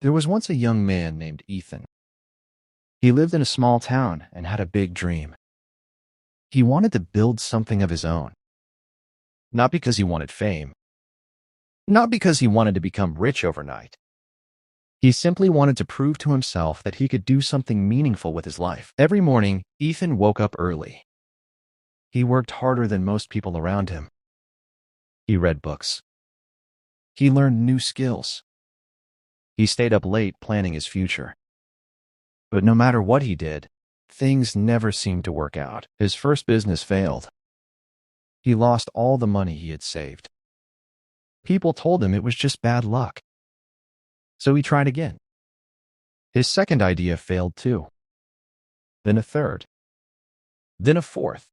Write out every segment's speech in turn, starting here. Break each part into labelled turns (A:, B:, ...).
A: There was once a young man named Ethan. He lived in a small town and had a big dream. He wanted to build something of his own. Not because he wanted fame. Not because he wanted to become rich overnight. He simply wanted to prove to himself that he could do something meaningful with his life. Every morning, Ethan woke up early. He worked harder than most people around him. He read books. He learned new skills. He stayed up late planning his future. But no matter what he did, things never seemed to work out. His first business failed. He lost all the money he had saved. People told him it was just bad luck. So he tried again. His second idea failed too. Then a third. Then a fourth.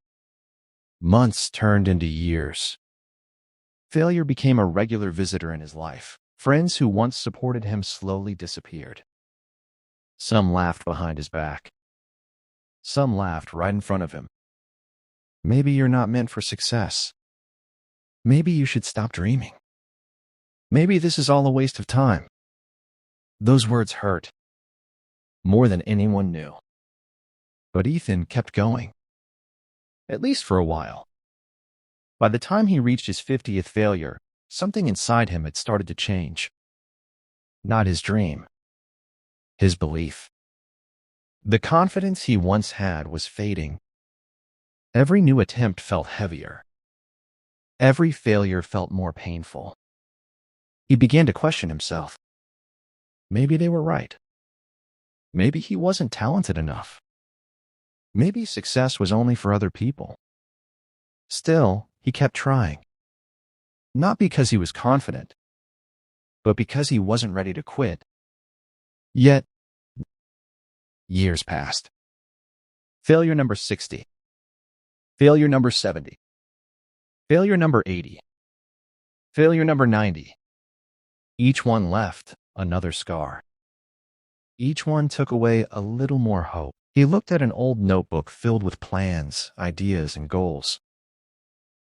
A: Months turned into years. Failure became a regular visitor in his life. Friends who once supported him slowly disappeared. Some laughed behind his back. Some laughed right in front of him. Maybe you're not meant for success. Maybe you should stop dreaming. Maybe this is all a waste of time. Those words hurt. More than anyone knew. But Ethan kept going. At least for a while. By the time he reached his 50th failure, something inside him had started to change. Not his dream. His belief. The confidence he once had was fading. Every new attempt felt heavier. Every failure felt more painful. He began to question himself. Maybe they were right. Maybe he wasn't talented enough. Maybe success was only for other people. Still, he kept trying. Not because he was confident, but because he wasn't ready to quit. Yet, years passed. Failure number 60. Failure number 70. Failure number 80. Failure number 90. Each one left another scar. Each one took away a little more hope. He looked at an old notebook filled with plans, ideas, and goals.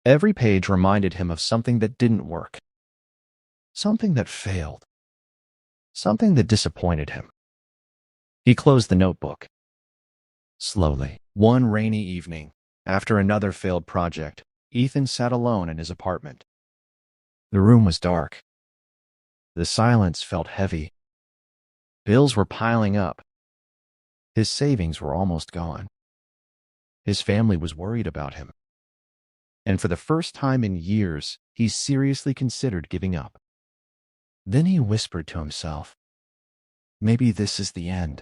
A: Every page reminded him of something that didn't work. Something that failed. Something that disappointed him. He closed the notebook. Slowly, one rainy evening, after another failed project, Ethan sat alone in his apartment. The room was dark. The silence felt heavy. Bills were piling up. His savings were almost gone. His family was worried about him. And for the first time in years, he seriously considered giving up. Then he whispered to himself, maybe this is the end.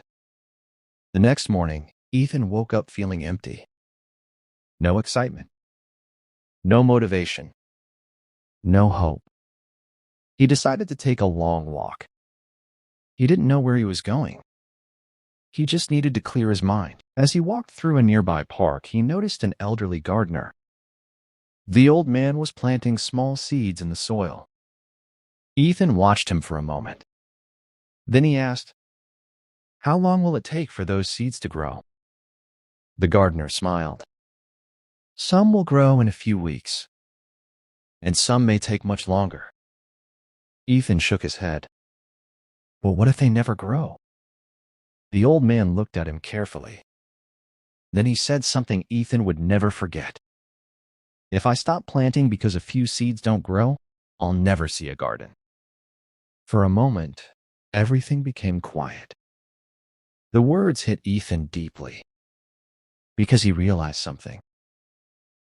A: The next morning, Ethan woke up feeling empty. No excitement. No motivation. No hope. He decided to take a long walk. He didn't know where he was going. He just needed to clear his mind. As he walked through a nearby park, he noticed an elderly gardener. The old man was planting small seeds in the soil. Ethan watched him for a moment. Then he asked, "How long will it take for those seeds to grow?" The gardener smiled. "Some will grow in a few weeks, and some may take much longer." Ethan shook his head. "Well, what if they never grow?" The old man looked at him carefully. Then he said something Ethan would never forget. "If I stop planting because a few seeds don't grow, I'll never see a garden." For a moment, everything became quiet. The words hit Ethan deeply, because he realized something.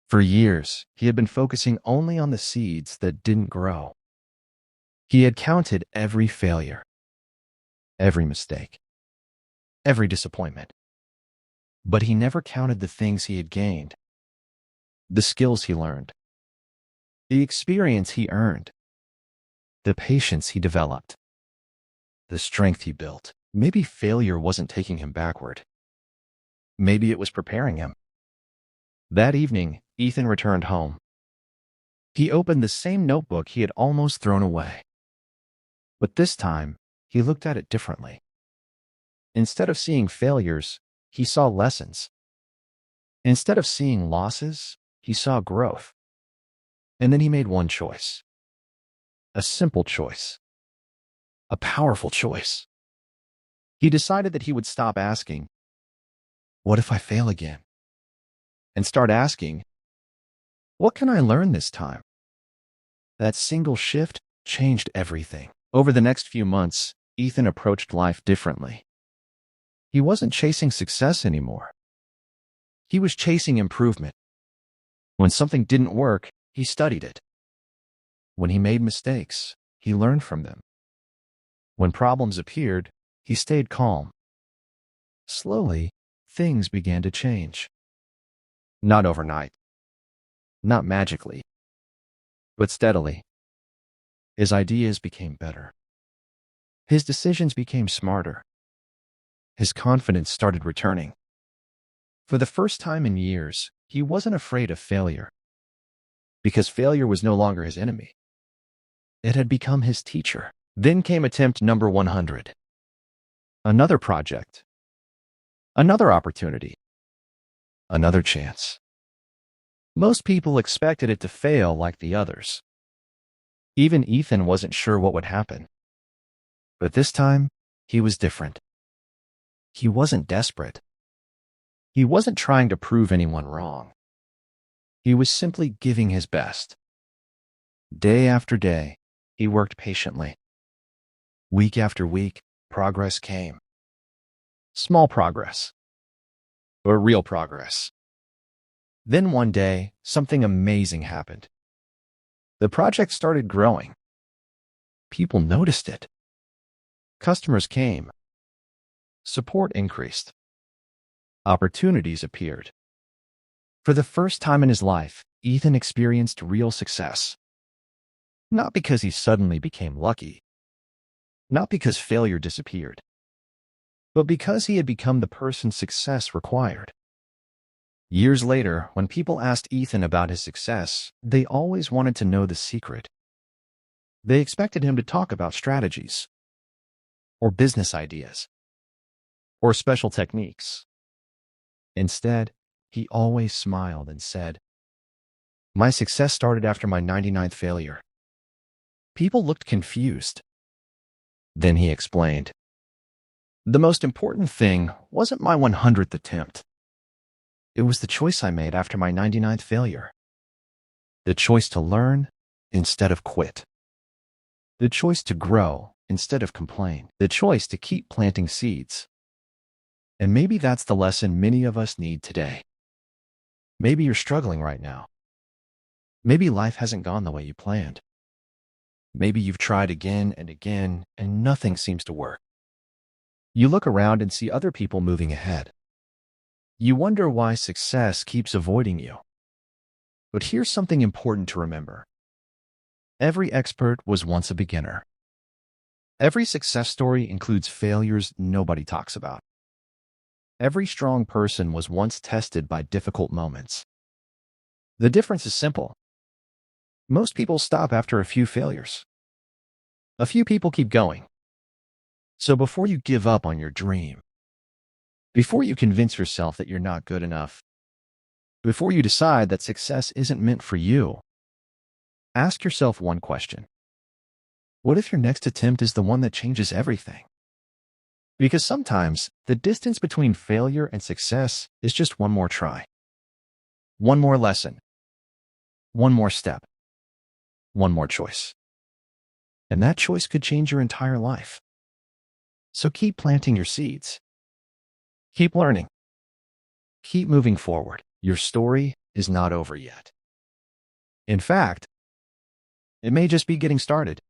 A: For years, he had been focusing only on the seeds that didn't grow. He had counted every failure, every mistake, every disappointment. But he never counted the things he had gained, the skills he learned, the experience he earned, the patience he developed, the strength he built. Maybe failure wasn't taking him backward. Maybe it was preparing him. That evening, Ethan returned home. He opened the same notebook he had almost thrown away. But this time, he looked at it differently. Instead of seeing failures, he saw lessons. Instead of seeing losses, he saw growth. And then he made one choice. A simple choice. A powerful choice. He decided that he would stop asking, "What if I fail again?" and start asking, "What can I learn this time?" That single shift changed everything. Over the next few months, Ethan approached life differently. He wasn't chasing success anymore. He was chasing improvement. When something didn't work, he studied it. When he made mistakes, he learned from them. When problems appeared, he stayed calm. Slowly, things began to change. Not overnight, not magically, but steadily. His ideas became better. His decisions became smarter. His confidence started returning. For the first time in years, he wasn't afraid of failure, because failure was no longer his enemy. It had become his teacher. Then came attempt number 100. Another project. Another opportunity. Another chance. Most people expected it to fail like the others. Even Ethan wasn't sure what would happen. But this time, he was different. He wasn't desperate. He wasn't trying to prove anyone wrong. He was simply giving his best. Day after day, he worked patiently. Week after week, progress came. Small progress, but real progress. Then one day, something amazing happened. The project started growing. People noticed it. Customers came. Support increased. Opportunities appeared. For the first time in his life, Ethan experienced real success. Not because he suddenly became lucky. Not because failure disappeared. But because he had become the person success required. Years later, when people asked Ethan about his success, they always wanted to know the secret. They expected him to talk about strategies, or business ideas, or special techniques. Instead, he always smiled and said, "My success started after my 99th failure." People looked confused. Then he explained, "The most important thing wasn't my 100th attempt. It was the choice I made after my 99th failure. The choice to learn instead of quit. The choice to grow instead of complain. The choice to keep planting seeds." And maybe that's the lesson many of us need today. Maybe you're struggling right now. Maybe life hasn't gone the way you planned. Maybe you've tried again and again, and nothing seems to work. You look around and see other people moving ahead. You wonder why success keeps avoiding you. But here's something important to remember. Every expert was once a beginner. Every success story includes failures nobody talks about. Every strong person was once tested by difficult moments. The difference is simple. Most people stop after a few failures. A few people keep going. So before you give up on your dream, before you convince yourself that you're not good enough, before you decide that success isn't meant for you, ask yourself one question. What if your next attempt is the one that changes everything? Because sometimes the distance between failure and success is just one more try. One more lesson. One more step. One more choice. And that choice could change your entire life. So keep planting your seeds. Keep learning. Keep moving forward. Your story is not over yet. In fact, it may just be getting started.